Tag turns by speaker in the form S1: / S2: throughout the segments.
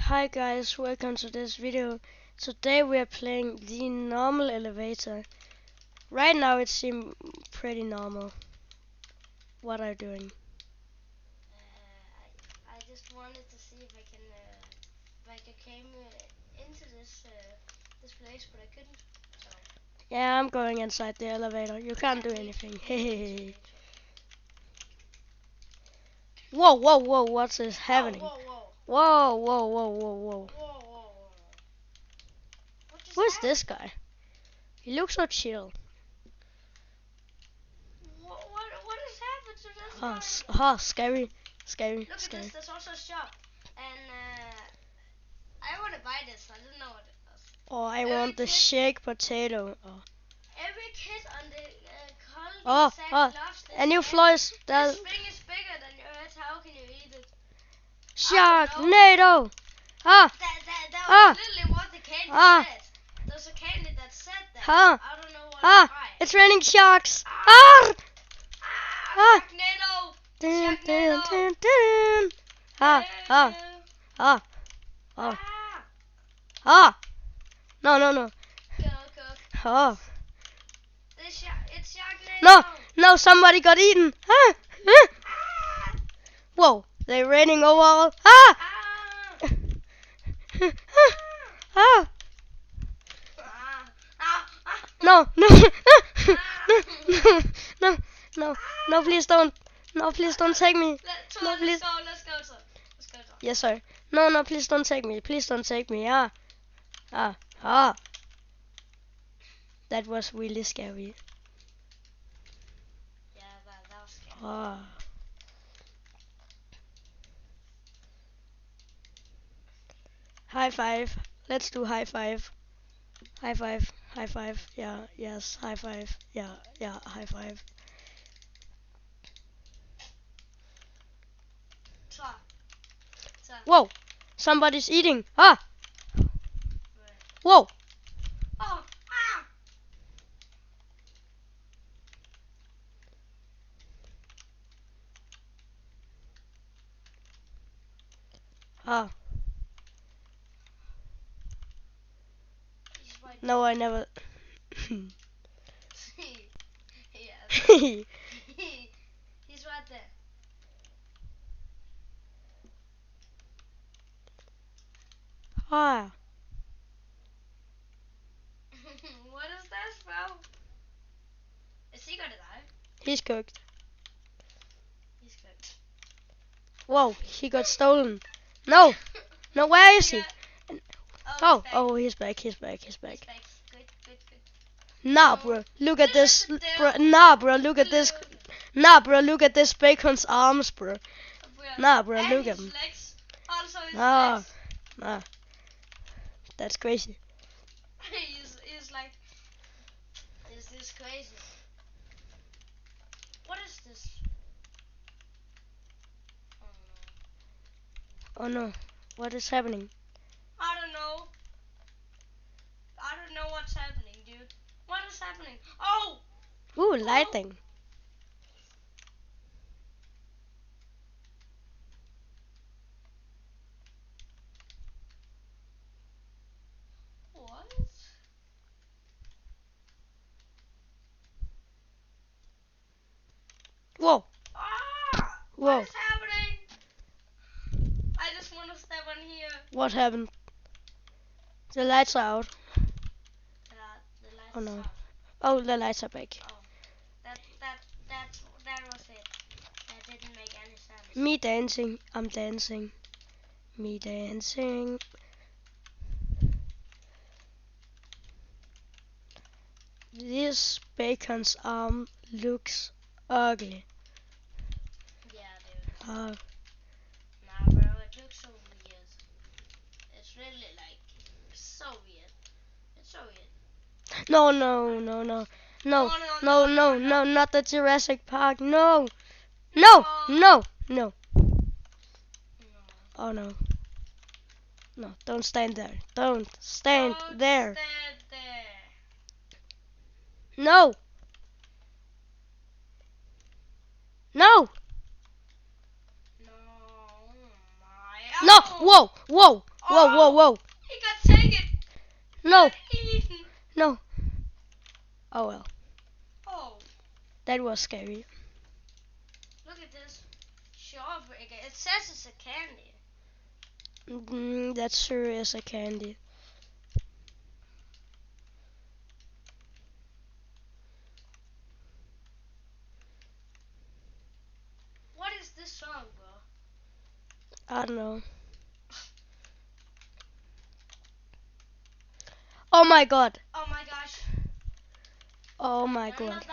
S1: Hi guys, welcome to this video. Today we are playing the normal elevator. Right now it seems pretty normal. What are you doing?
S2: I just wanted to see if I came into this place, but I couldn't. So
S1: Yeah, I'm going inside the elevator. You can't do anything. Hey. Whoa, whoa, whoa, what's this happening?
S2: Whoa.
S1: Whoa. Who is this guy? He looks so chill.
S2: What has happened to this guy?
S1: Scary.
S2: Look at this, there's also a shop. And I want to buy this, I didn't know what it was.
S1: Oh, I want the shake potato. Oh.
S2: Every kid on the cul-de-sac loves this.
S1: And you flies.
S2: This thing is bigger than your head, how can you eat it?
S1: Sharknado!
S2: That was literally what the candy said. There's a candy that said that. I don't know why.
S1: It's raining sharks!
S2: Sharknado!
S1: No.
S2: Go. It's Sharknado!
S1: No, somebody got eaten! Whoa, they're raining over all. No, please don't. No, please don't take me. No, please.
S2: Let's go.
S1: Yes, sir. No, please don't take me. Please don't take me. That was really scary.
S2: Yeah, that was scary.
S1: High five. Let's do high five. High five. High five. Yeah, yes. High five. Yeah, high five. Whoa! Somebody's eating. Whoa! No, I never.
S2: He's right there. What is this, bro? Is he gonna die?
S1: He's cooked. Whoa, he got stolen. No, where is he? Oh, he's back.
S2: Good.
S1: Nah, bro, look at this. Nah, bro, look at this. Nah, bro, look at this bacon's arms, bro. Nah, bro, look at him.
S2: Also his
S1: Nah,
S2: legs.
S1: That's crazy.
S2: He's like, is this crazy? What is this?
S1: Oh no, what is happening?
S2: I don't know what's happening, dude. What is happening? Oh!
S1: Ooh, lighting.
S2: What?
S1: Whoa.
S2: What is happening? I just want to step on here.
S1: What happened? The lights are out.
S2: The lights
S1: Oh no.
S2: out.
S1: Oh, the lights are back.
S2: Oh, that was it. That didn't make any sense.
S1: Me dancing. I'm dancing. Me dancing. This bacon's arm looks ugly.
S2: Yeah, dude. Nah, bro, it looks so weird. It's really like so weird. It's so weird.
S1: No, not the Jurassic Park. No. Oh no. No, don't stand there. Don't stand there. No.
S2: No.
S1: Whoa. Whoa, whoa, whoa.
S2: He got taken.
S1: No,
S2: Eaten.
S1: no. Oh well,
S2: Oh,
S1: that was scary.
S2: look at this. Jawbreaker. It says it's a candy.
S1: That sure is a candy.
S2: What is this song, bro?
S1: I don't know. Oh my god.
S2: Oh my gosh.
S1: Oh my god.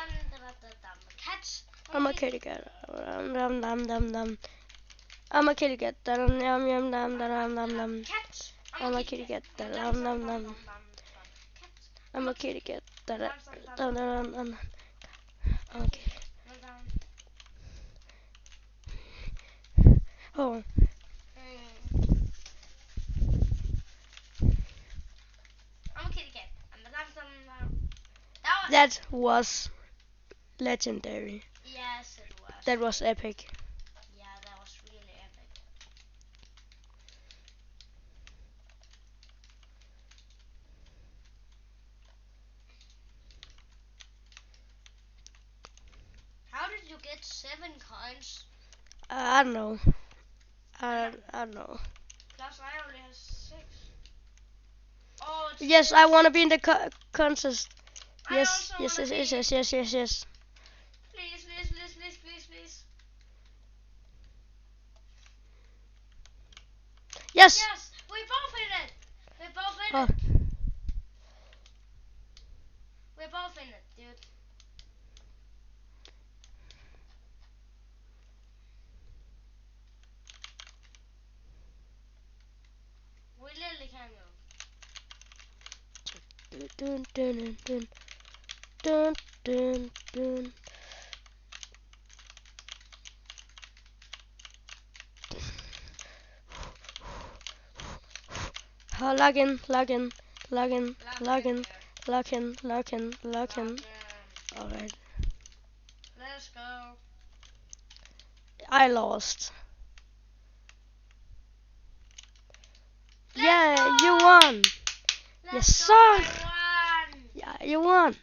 S2: Cats.
S1: I'm a kitty cat. Dum dum dum dum. I'm a kitty cat. Dum yum yum dum dum dum dum.
S2: Cats.
S1: I'm a kitty cat. Dum dum dum. I'm a kitty cat. Dum dum dum dum. I'm a kitty. Oh,
S2: I'm a kitty cat.
S1: that was legendary.
S2: Yes, it was.
S1: That was epic.
S2: Yeah, that was really epic. How did you get 7 coins?
S1: I don't know. I don't know.
S2: Plus I only have 6. Oh, it's
S1: Yes,
S2: six.
S1: I want to be in the contest.
S2: I
S1: Yes,
S2: also
S1: yes,
S2: wanna
S1: yes,
S2: be.
S1: yes, yes, yes, yes.
S2: Please, please, please, please, please, please.
S1: Yes.
S2: Yes, we both in it. We both in
S1: Oh,
S2: it. We're both in it, dude. We literally can go.
S1: dun dun dun dun dun dun. Log in, log in, log in, log in, log in, log in, log in. Alright.
S2: Let's go.
S1: I lost.
S2: Let's
S1: Yeah,
S2: go.
S1: you won.
S2: Let's
S1: Yes,
S2: go.
S1: sir.
S2: I won.
S1: Yeah, you won.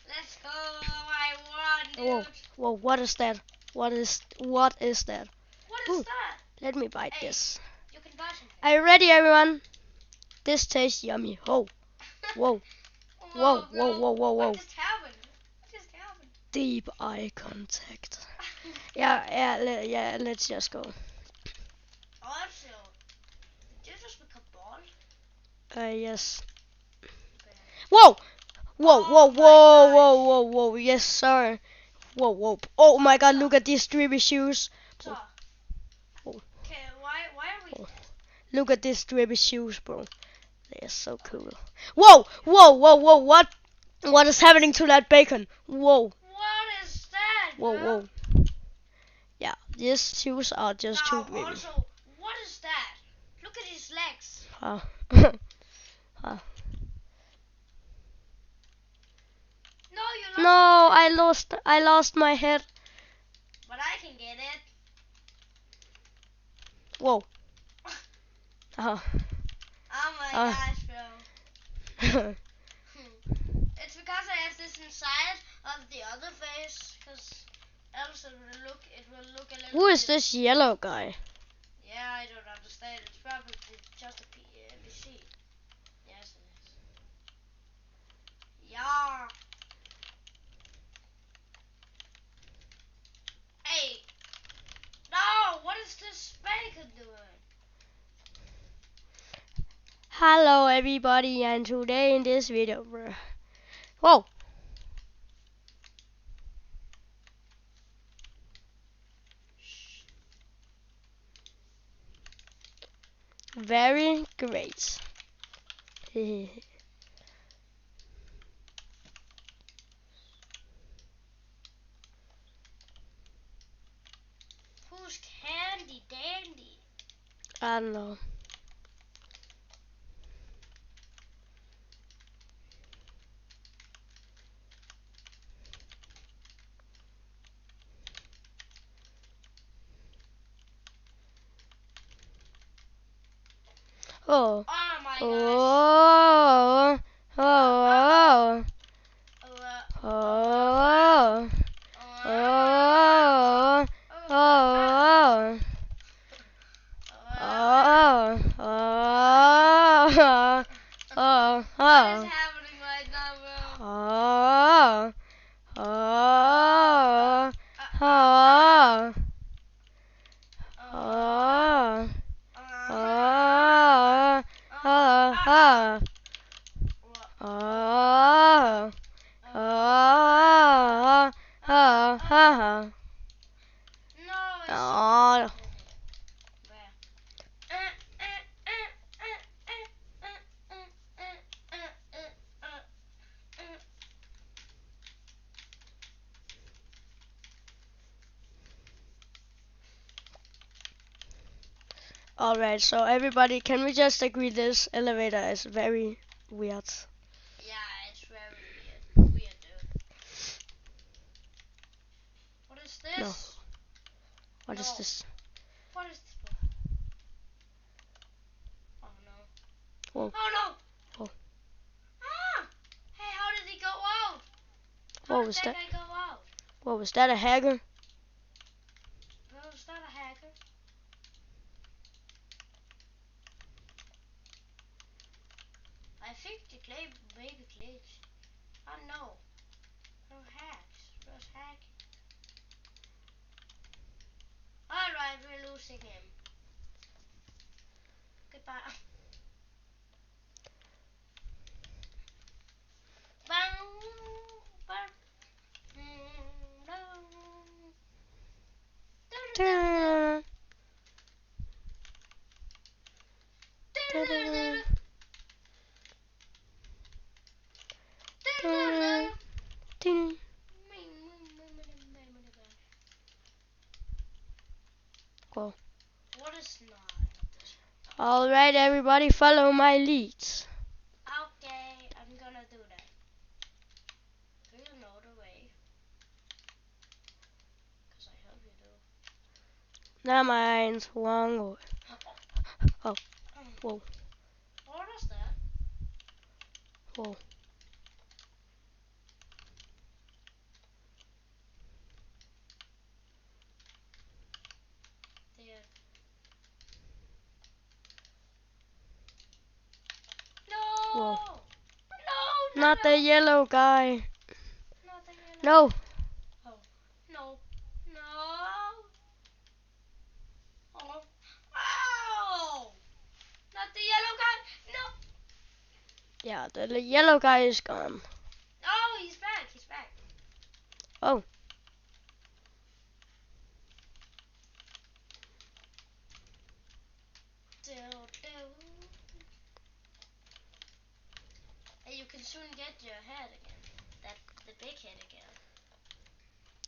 S2: Let's go. I won, dude.
S1: Whoa, whoa, what is that? What is that?
S2: What
S1: Ooh,
S2: is that?
S1: let me bite
S2: Hey,
S1: this.
S2: you can buy something.
S1: Are you ready, everyone? This tastes yummy. Oh, whoa, whoa, whoa, whoa, whoa, whoa.
S2: What just happened? What just happened?
S1: Deep eye contact. Yeah, let's just go.
S2: Also, did you just become bald?
S1: Yes.
S2: Okay.
S1: Whoa, whoa, whoa,
S2: Oh my
S1: whoa,
S2: gosh.
S1: whoa, whoa, whoa. Yes, sir. Whoa, whoa. Oh my God! Look at these drippy shoes.
S2: So,
S1: Oh.
S2: okay, why are we
S1: Oh.
S2: dead?
S1: Look at these drippy shoes, bro. They are so cool. Whoa, whoa, whoa, whoa. What is happening to that bacon? Whoa,
S2: What is that,
S1: whoa,
S2: bro?
S1: whoa. Yeah, these shoes are just too
S2: Now,
S1: drippy.
S2: also, what is that? Look at his legs.
S1: Uh,
S2: No, you lost.
S1: no, I lost my head.
S2: But I can get it.
S1: Whoa. Uh,
S2: Oh my
S1: Uh.
S2: gosh, bro. It's because I have this inside of the other face, because else it will look a little
S1: Who is
S2: bit.
S1: this yellow guy?
S2: Yeah, I don't understand. It's probably just a NPC. Yes, it is. Yeah. Hey. No, what is this bacon doing?
S1: Hello everybody, and today in this video, whoa, very great.
S2: Who's Candy Dandy?
S1: I don't know. Oh.
S2: Oh my gosh.
S1: Oh. Oh.
S2: Oh.
S1: Oh.
S2: Oh.
S1: Oh. Oh. Oh. Oh. Oh.
S2: What is happening right now, bro?
S1: Oh. Oh. Oh. Oh. Oh. Oh. Oh. Oh. Oh.
S2: No, it's
S1: Oh. Alright, so everybody, can we just agree this elevator is very weird?
S2: Yeah, it's very weird. Weird, dude. What is this?
S1: No. What
S2: No.
S1: is this?
S2: What is this? Oh no.
S1: Whoa.
S2: Oh no!
S1: Whoa.
S2: Ah! Hey, how did he go out? How
S1: What
S2: did
S1: was
S2: that
S1: that?
S2: guy go out?
S1: What was that, a hacker?
S2: No, it's not a hacker. I think the clay maybe glitched. Oh no. No hacks. Just hacking. Alright, we're losing him. Goodbye. Bang! Bang!
S1: Ta-da. Ta-da. Ta-da. Ta-da. Go.
S2: What is not this?
S1: Alright, everybody, follow my leads.
S2: Okay, I'm gonna do that. Do you know the way? Because I hope you do.
S1: Never mind. Wrong. Oh. Whoa.
S2: What is that?
S1: Whoa.
S2: There. No!
S1: Whoa.
S2: No!
S1: Not the yellow guy.
S2: Not the yellow.
S1: No.
S2: Oh. No. No. Oh. Oh! Not the yellow guy. No.
S1: Yeah, the yellow guy is gone.
S2: Oh, he's back. He's back.
S1: Oh.
S2: Do, do. And you can soon get your head again. The big head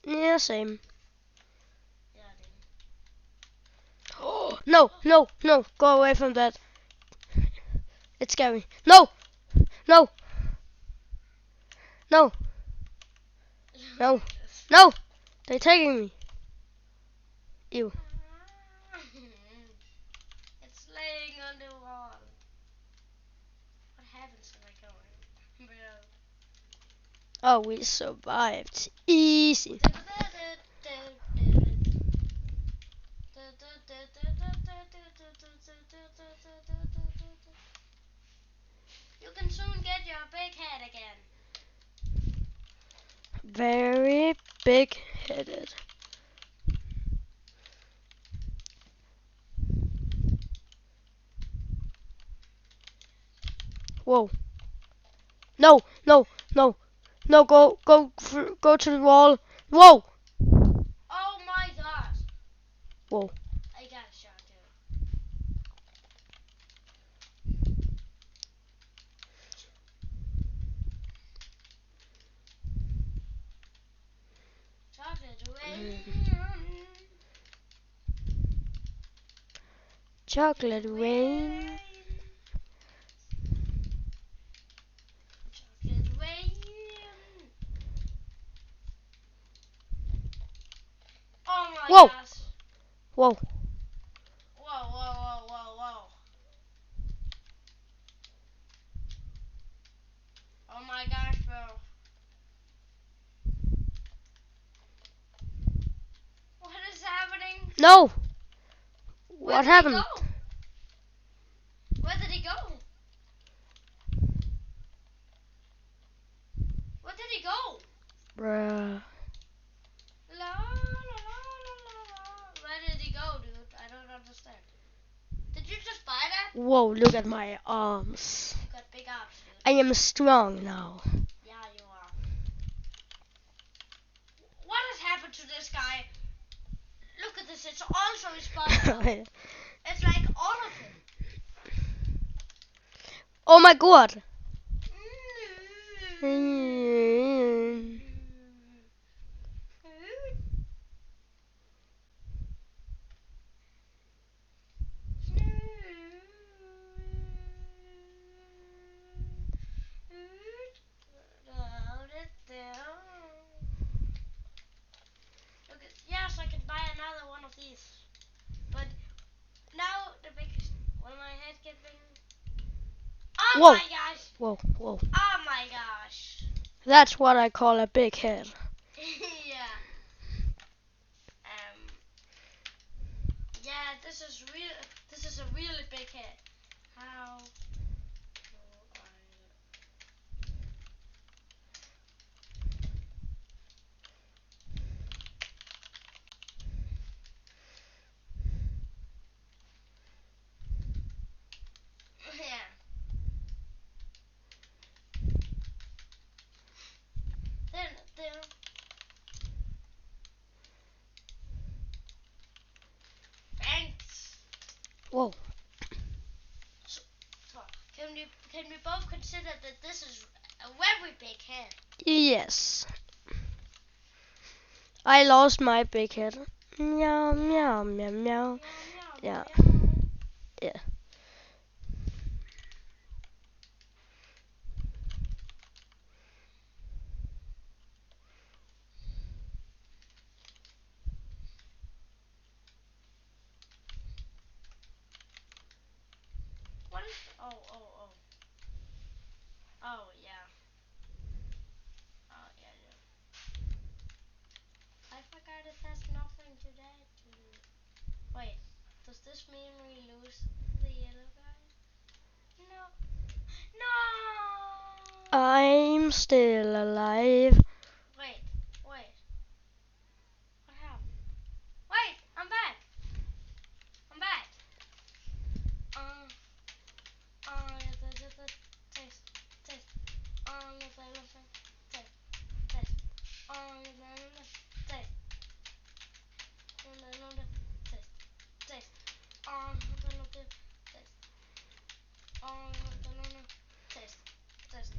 S2: again.
S1: Yeah, same.
S2: Yeah, then.
S1: Oh, no, no, no. Go away from that. It's scary. No. No. No. No. No. They're taking me. Ew.
S2: It's laying on the wall. What happens if I go in? Bro.
S1: Oh, we survived. Easy.
S2: You can soon get your big head again.
S1: Very big-headed. Whoa. No, no, no. No, go to the wall. Whoa.
S2: Oh my gosh.
S1: Whoa.
S2: I got a shot too. Chocolate rain.
S1: Chocolate rain.
S2: Chocolate rain. Oh my
S1: Whoa.
S2: gosh.
S1: Whoa.
S2: Whoa, whoa, whoa, whoa, whoa.
S1: No!
S2: Where
S1: What
S2: did
S1: happened?
S2: He go? Where did he go? Where did he go?
S1: Bruh.
S2: La, la, la, la, la. Where did he go, dude? I don't understand. Did you just buy that?
S1: Whoa, look at my arms.
S2: You got big arms, dude.
S1: I am strong now.
S2: Yeah, you are. What has happened to this guy? Look at this, it's also his body. It's like all of him.
S1: Oh my god.
S2: Look at, yes, I can buy another one of these. But now the biggest. Will my head get big? Oh
S1: Whoa.
S2: my gosh!
S1: Whoa, whoa.
S2: Oh my gosh!
S1: That's what I call a big head.
S2: Yeah. Yeah, this is real. This is a really big head. How do I? Yeah. Then. Thanks.
S1: Whoa.
S2: So, can we both consider that this is a very big head?
S1: Yes. I lost my big head. Meow, meow, meow, meow. Yeah. Yeah.
S2: What is? Oh. Oh yeah. Oh yeah. I forgot it has nothing to that to do. Wait, does this mean we lose the yellow guy? No. No!
S1: I'm still alive.
S2: Wait. What happened? Wait, I'm back. Taste. Taste. Taste. Taste. Taste. Taste. Taste. Taste.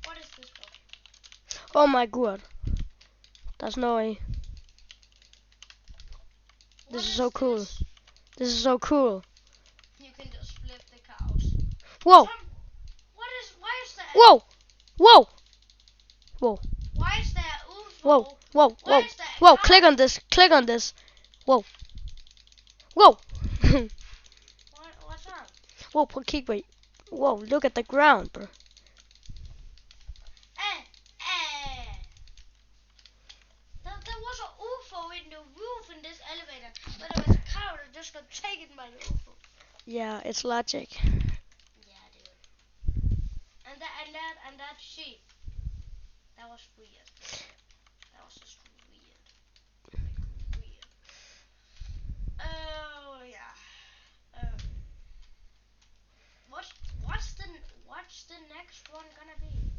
S2: What is this for?
S1: Oh my god. That's no way. This is so cool. This is so cool.
S2: You can just flip the cows.
S1: Whoa.
S2: Why is there?
S1: Whoa. Whoa. Whoa.
S2: Why is there UFO?
S1: Whoa. Whoa.
S2: Why
S1: Whoa.
S2: is there
S1: Whoa.
S2: cow?
S1: Click on this. Click on this. Whoa. Whoa.
S2: What's up?
S1: Whoa. Keep wait. Whoa. Look at the ground, bro.
S2: There was an UFO in the roof in this elevator, but there was a cow that just got taken by the UFO.
S1: Yeah, it's logic.
S2: Yeah, dude. And that sheep. That was weird. That was just weird. Weird. Oh yeah. What's the next one gonna be?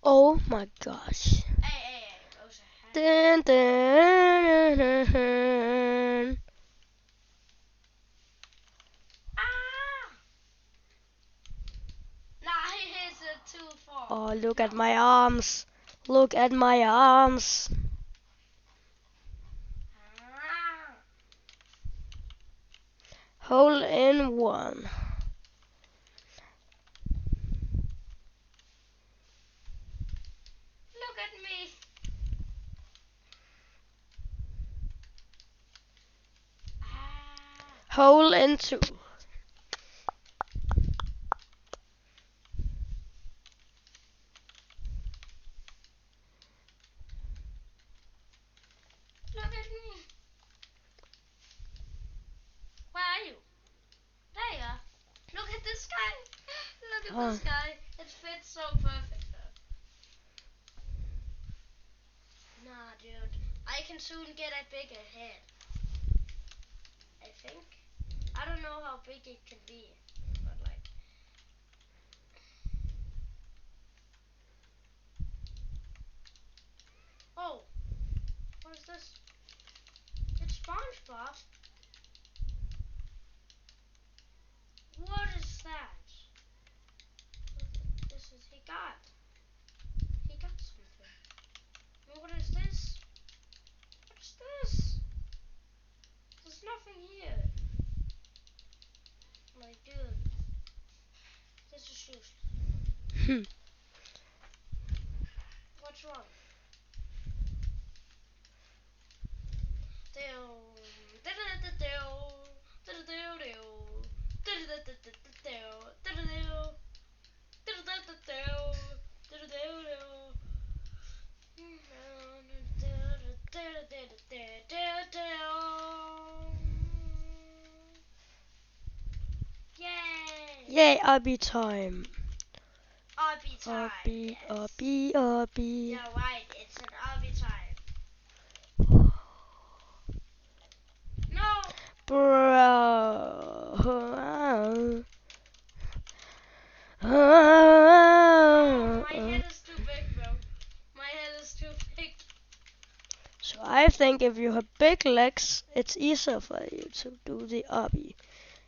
S1: Oh my gosh.
S2: Hey, Rosa.
S1: Dun, dun, dun, dun.
S2: Nah, he's too far.
S1: Oh, look at my arms. Look at my arms. Hole in one.
S2: Look at me.
S1: Hole in two.
S2: Look at me. Where are you? There you are. Look at this guy. Look at
S1: Oh.
S2: this guy. It fits so perfect though. Nah, dude. I can soon get a bigger head. I think. I don't know how big it can be. But like. Oh. What is this? It's SpongeBob. What is that? This is he got. He got something. What is this? What is this? There's nothing here. Like, dude, this is useless. What's wrong? Yay!
S1: Yay, RB time.
S2: RB time.
S1: RB,
S2: Yes.
S1: RB, RB.
S2: You're right. It's an RB time. No.
S1: Bro.
S2: Oh, my head is too big, bro. My head is too big.
S1: So I think if you have big legs, it's easier for you to do the RB.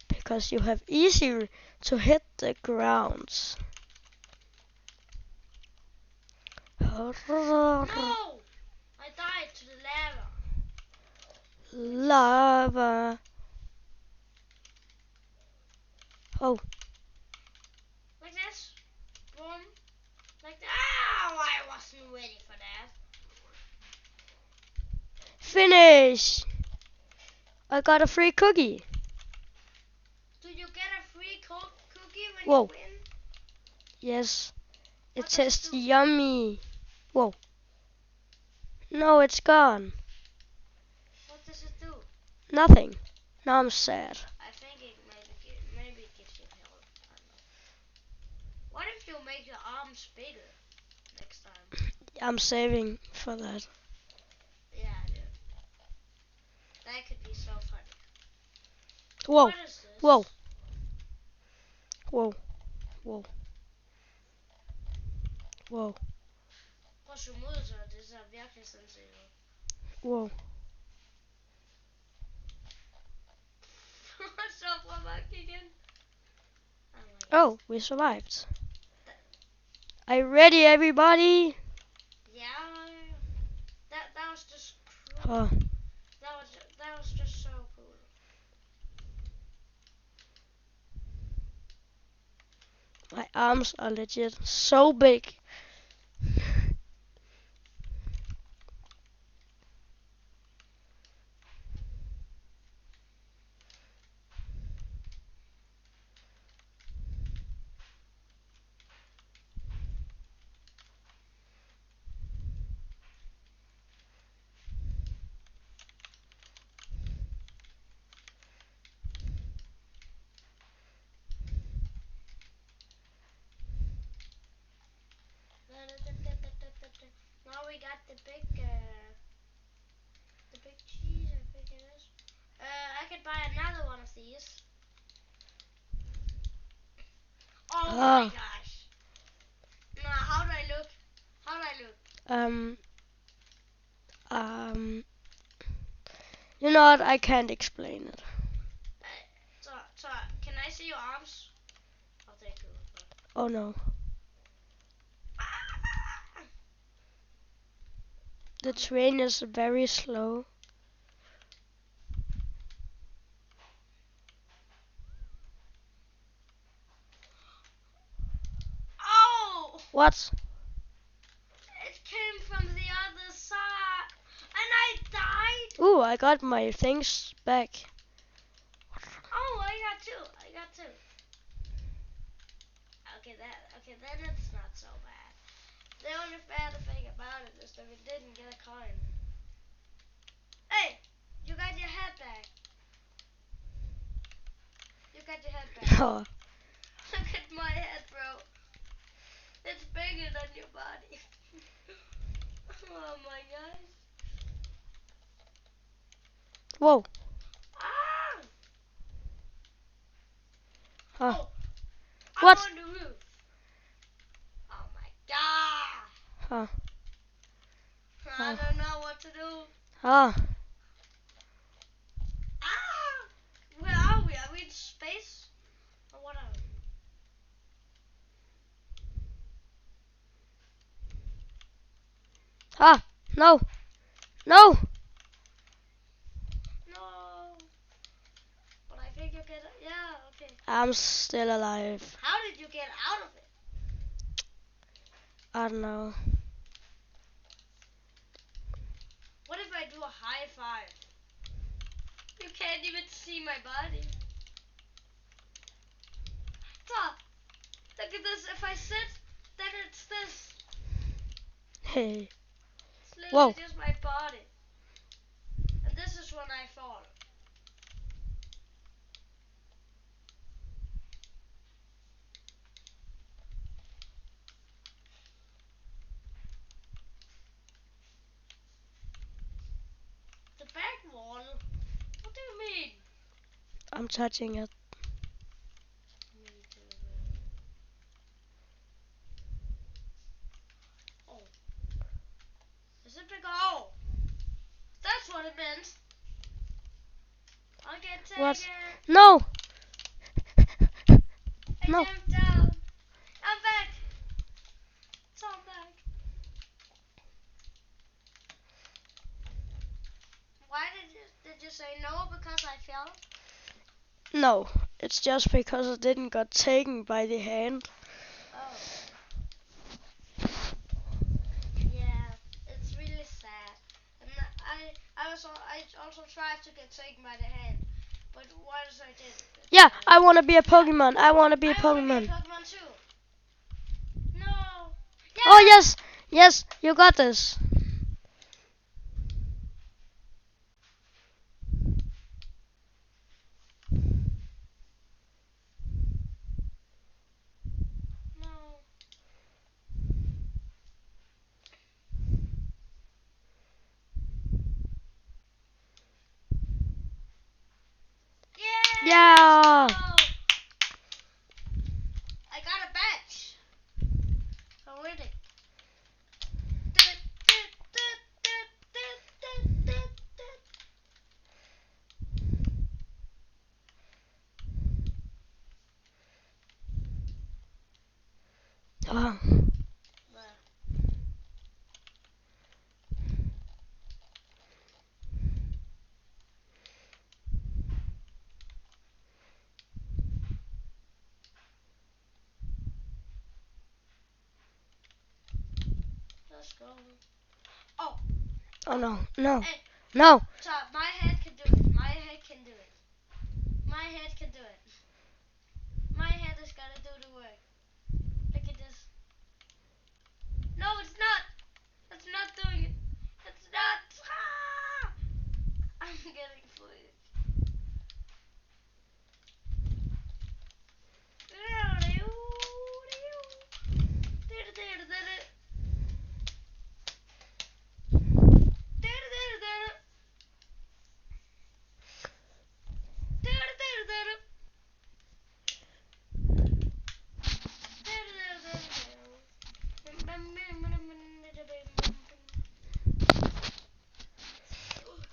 S1: Because you have easier to hit the grounds.
S2: No! I died to the lava.
S1: Lava. Oh,
S2: Like this. Boom. Like that. Ow! I wasn't ready for that.
S1: finish! I got a free cookie.
S2: Do you get a free cookie when
S1: Whoa.
S2: you win?
S1: Yes, it
S2: What does it
S1: tastes
S2: do?
S1: yummy. Whoa. No, it's gone.
S2: What does it do?
S1: Nothing. Now I'm sad.
S2: I think it maybe gives you health. I don't know. What if you make your arms bigger next time?
S1: I'm saving for that.
S2: Yeah, dude. That could be so funny.
S1: Whoa,
S2: What is this?
S1: whoa, whoa, whoa, whoa,
S2: Koshumuzo, det er virkelig sindssygt.
S1: whoa.
S2: Så prøv bare at kigge ind. Oh my god.
S1: Oh, we survived. Are you ready, everybody?
S2: Yeah. That was just cool.
S1: Oh,
S2: That was just so cool.
S1: my arms are legit so big.
S2: Now we got the big cheese. I think it is. I could buy another one of these. Oh my gosh. Nah, how do I look? How do I look?
S1: Um, um, you know what? I can't explain it.
S2: So, can I see your arms? I'll take a look.
S1: Oh no. The train is very slow.
S2: Oh!
S1: What?
S2: It came from the other side. And I died?
S1: Ooh, I got my things back.
S2: Oh, I got two. Okay, then it's not so bad. The only bad thing about it is that we didn't get a coin. get your head back.
S1: Oh,
S2: Look at my head, bro. It's bigger than your body. Oh my gosh.
S1: whoa.
S2: Ah!
S1: Huh.
S2: Oh,
S1: What?
S2: I'm on the roof. Oh my god.
S1: Huh.
S2: I don't know what to do.
S1: Ah.
S2: Ah! Where are we? Are we in space? Or what are we?
S1: Ah. No. No.
S2: No. But I think you get. Yeah, okay.
S1: I'm still alive.
S2: How did you get out of it?
S1: I don't know.
S2: What if I do a high five? You can't even see my body. Stop. Look at this. If I sit, then it's this.
S1: Hey.
S2: It's literally
S1: Whoa.
S2: just my body. And this is when I fall. The back wall? What do you mean?
S1: I'm touching it.
S2: Me too. Oh. Is it big? Oh. That's what it meant. I'll get taken.
S1: What? No.
S2: I
S1: No.
S2: jumped down. I'm back. So I'm back. Why did you say no? Because I fell?
S1: No. It's just because it didn't got taken by the hand.
S2: Oh. Yeah, it's really sad. And I also tried to get taken by the hand, but once I did.
S1: Yeah, I want to be a Pokemon. I want to be a
S2: I wanna
S1: Pokemon.
S2: be a Pokemon too. No. Yeah.
S1: Oh, yes. Yes, you got this.
S2: No. Yeah.
S1: Yeah.
S2: Let's go. I got a badge. I'm winning.
S1: Oh.
S2: Let's go. Oh.
S1: Oh no. No.
S2: Hey,
S1: No.
S2: so my head can do it. My head can do it. My head can do it. My head is gonna do the work. Look at this. No, it's not. It's not doing it. It's not. Ah! I'm getting food.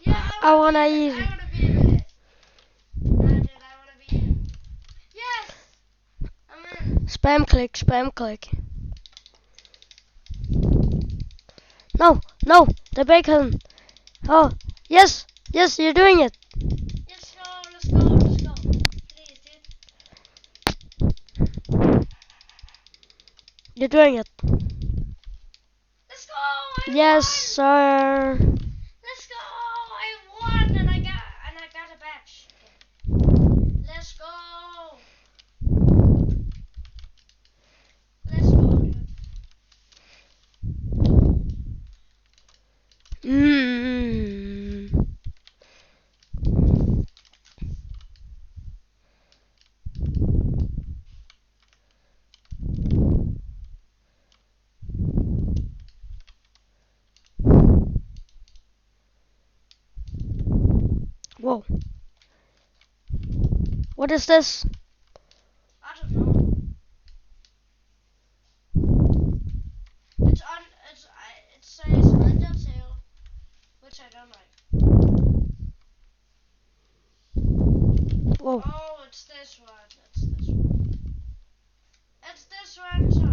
S2: Yeah,
S1: I wanna eat.
S2: I wanna be in it. I wanna be in. Yes! I'm in.
S1: Spam click. Spam click. No. No. The bacon. Oh. Yes. Yes. You're doing it.
S2: Let's go, let's go, let's go. Please, dude.
S1: You're doing it.
S2: Let's go! I
S1: Yes,
S2: won!
S1: sir.
S2: Let's go! I won and I got a badge. Okay. Let's go! Let's go, dude.
S1: Mmm. Whoa. What is this?
S2: I don't know. It says Undertale, which I don't like.
S1: Whoa.
S2: Oh, it's this one. It's this one. It's this one, så.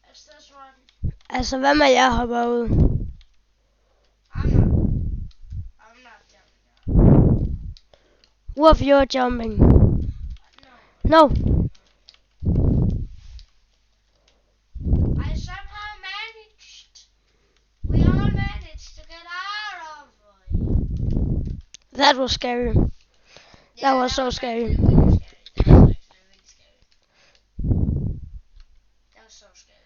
S2: It's this one.
S1: Altså, hvad med jeg hopper ud?
S2: I'm not jumping out.
S1: Wolf, you're jumping.
S2: No.
S1: No.
S2: I somehow managed. We all managed to get out of it.
S1: That was scary. That was so scary.
S2: Really scary. That was actually really scary. That was so scary.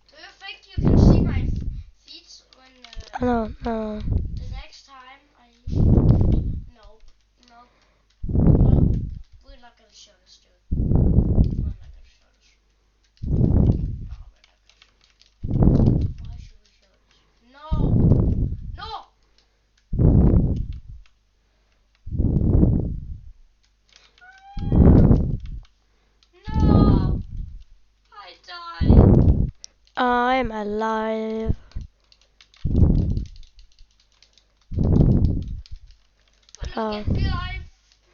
S2: Do you think you can see my feet when
S1: No.
S2: the next time I... Nope. Well, we're not gonna show this, dude. We're not gonna show this. No, we're not gonna show this. Why should we show this? No! No! I died!
S1: I'm alive.
S2: But look at me,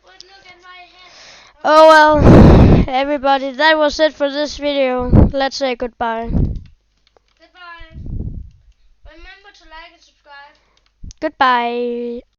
S2: but look at my head.
S1: Oh well, everybody, that was it for this video. Let's say goodbye.
S2: Goodbye. Remember to like and subscribe.
S1: Goodbye.